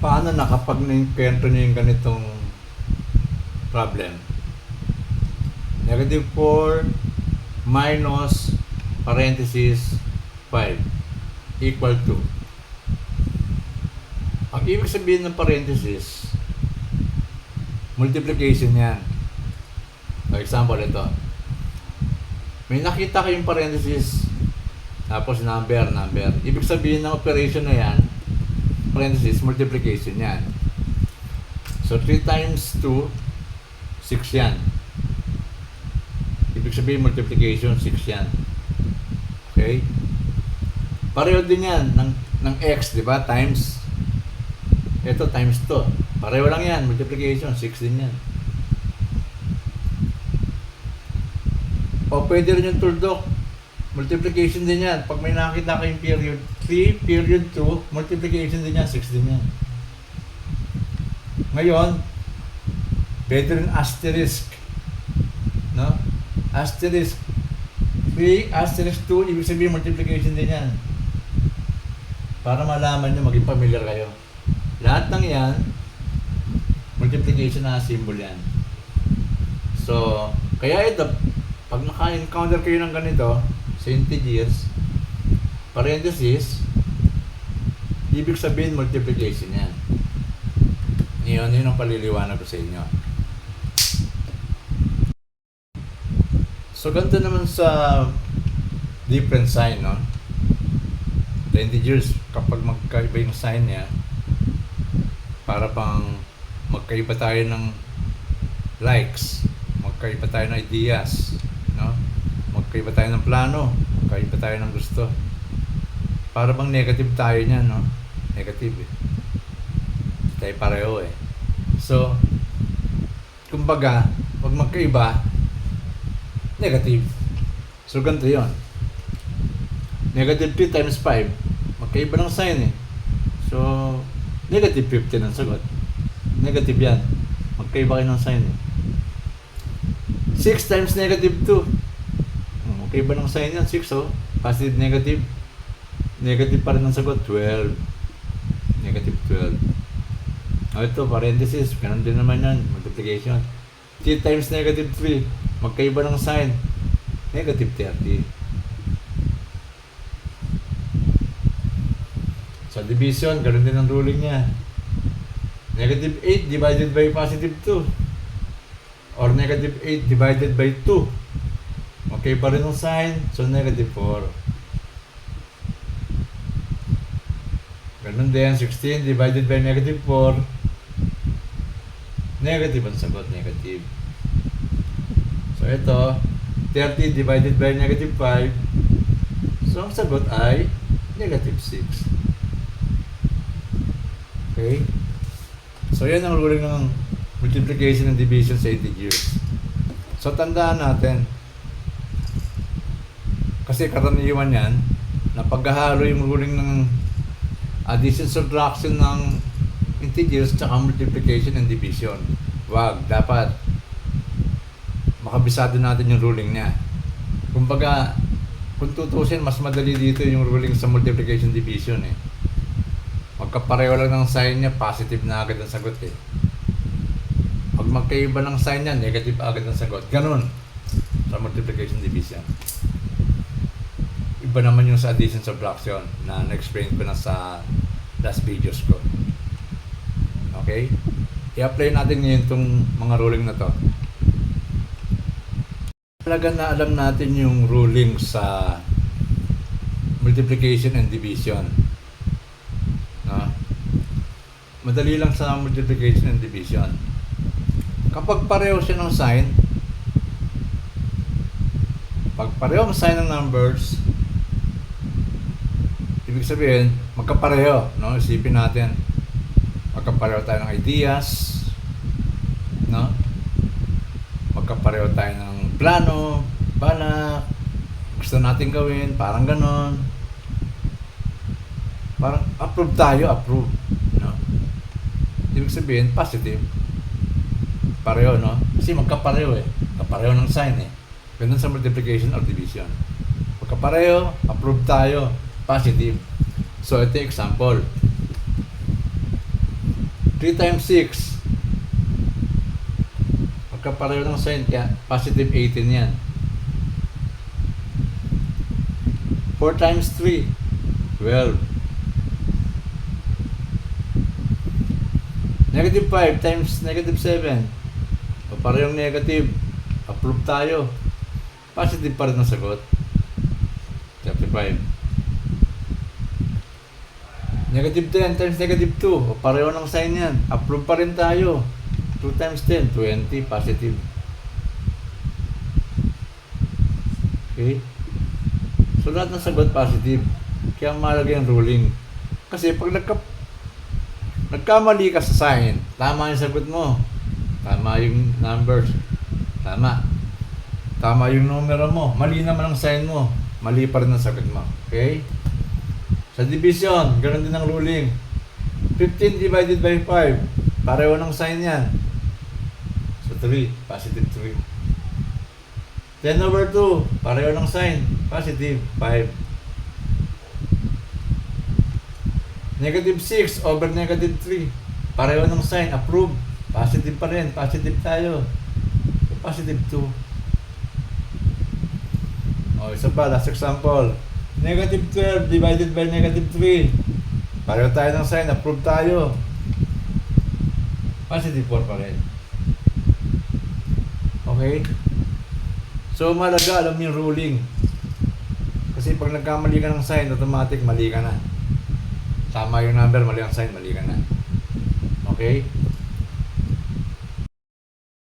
Paano na kapag na-encounter nyo yung ganitong problem? Negative 4 minus parenthesis 5 equal to. Ang ibig sabihin ng parenthesis, multiplication yan. For example, ito. May nakita kayong parenthesis, tapos number. Ibig sabihin ng operation na yan, parenthesis, multiplication yan. So, 3 times 2, 6 yan. Ibig sabihin, multiplication, 6 yan. Okay? Pareho din yan ng x, di ba? Times. Ito, times 2. Pareho lang yan, multiplication, 6 din yan. O, pwede rin yung tuldok. Multiplication din yan. Pag may nakita kayong period 3, period 2, multiplication din yan, 6 din yan. Ngayon, pwede rin asterisk. No? Asterisk 3, asterisk 2, ibig sabihin multiplication din yan. Para malaman nyo, maging familiar kayo. Lahat ng yan, multiplication na symbol yan. So, kaya ito, pag naka-encounter kayo ng ganito, sa integers, parenthesis, ibig sabihin multiplication yan. Yun ang paliliwanag ko sa inyo. So, ganito naman sa different sign, no? The integers, kapag magkaiba yung sign niya, para pang magkaiba tayo ng likes, magkaiba tayo ng ideas, no? Magkaiba tayo ng plano, magkaiba tayo ng gusto. Para bang negative tayo niyan, no? Negative eh. Tayo pareho eh. So, kumbaga, pag magkaiba, negative. So, ganito yun. Negative 3 times 5, magkaiba ng sign eh. So, negative 15 ang sagot. Negative yan. Magkaiba kayo ng sign eh. 6 times negative 2. Magkaiba ng sign yan. 6 oh. Positive, negative. Negative pa rin ang sagot. 12. Negative 12. Ito, parenthesis. Ganun din naman yan. Multiplication. 3 times negative 3. Magkaiba ng sign. Negative 30. Sa division, ganun din ang ruling niya. Negative 8 divided by positive 2. Or negative 8 divided by 2. Okay pa rin ang sign. So, negative 4. Ganun din, 16 divided by negative 4. Negative ang sagot, negative. So, ito, 30 divided by negative 5. So, ang sagot ay negative 6. Okay? So, yan ang ruling ng multiplication and division sa integers. So, tandaan natin. Kasi karaniwan yan, na paghahalo yung ruling ng addition, subtraction ng integers tsaka multiplication and division. Wag, dapat makabisado natin yung ruling niya. Kumbaga, kung tutusin, mas madali dito yung ruling sa multiplication division eh. Magkapareho lang ng sign niya, positive na agad ang sagot eh. Pag magkaiba ng sign niya, negative agad ang sagot. Ganun sa multiplication division. Iba naman yung sa addition subtraction na na-explain ko na sa last videos ko. Okay? I-apply natin ngayon itong mga ruling na to. Talaga na alam natin yung ruling sa multiplication and division. No? Madali lang sa multiplication and division. Kapag pareho siya ng sign, pag pareho ang sign ng numbers, ibig sabihin, magkapareho, no? Isipin natin, magkapareho tayo ng ideas, no? Magkapareho tayo ng plano, balak, gusto natin gawin, parang ganon. Parang approve tayo, approve, no? Ibig sabihin, positive. Pareho, no? Kasi magkapareho eh. Kapareho ng sign eh. Ganun sa multiplication or division. Magkapareho, approve tayo, positive. So, ito example. 3 times 6. Magkapareho ng sign, kaya positive 18 yan. 4 times 3, 12. Negative 5 times negative 7. O parehong negative. Approve tayo. Positive pa rin ang sagot. 35. Negative 10 times negative 2. O pareho ng sign yan. Approve pa rin tayo. 2 times 10, 20. Positive. Okay? So lahat ng sagot positive. Kaya mahalaga yung ruling. Kasi pag nagkamali ka sa sign, tama yung sagot mo. Tama yung numbers. Tama. Tama yung numero mo. Mali naman ang sign mo. Mali pa rin ang sagot mo. Okay? Sa division, ganoon din ang ruling. 15 divided by 5. Pareho ng sign yan. So 3. Positive 3. 10 over 2. Pareho ng sign. Positive 5. Negative 6 over negative 3. Pareho ng sign. Approve. Positive pa rin. Positive tayo. So, positive 2. O, isa pa. Last example. Negative 12 divided by negative 3. Pareho tayo ng sign. Approve tayo. Positive 4 pa rin. Okay? So, malaga. Alam mo yung ruling. Kasi pag nagkamali ka ng sign, automatic mali ka na. Tama yung number, mali ang sign, mali ka na. Okay?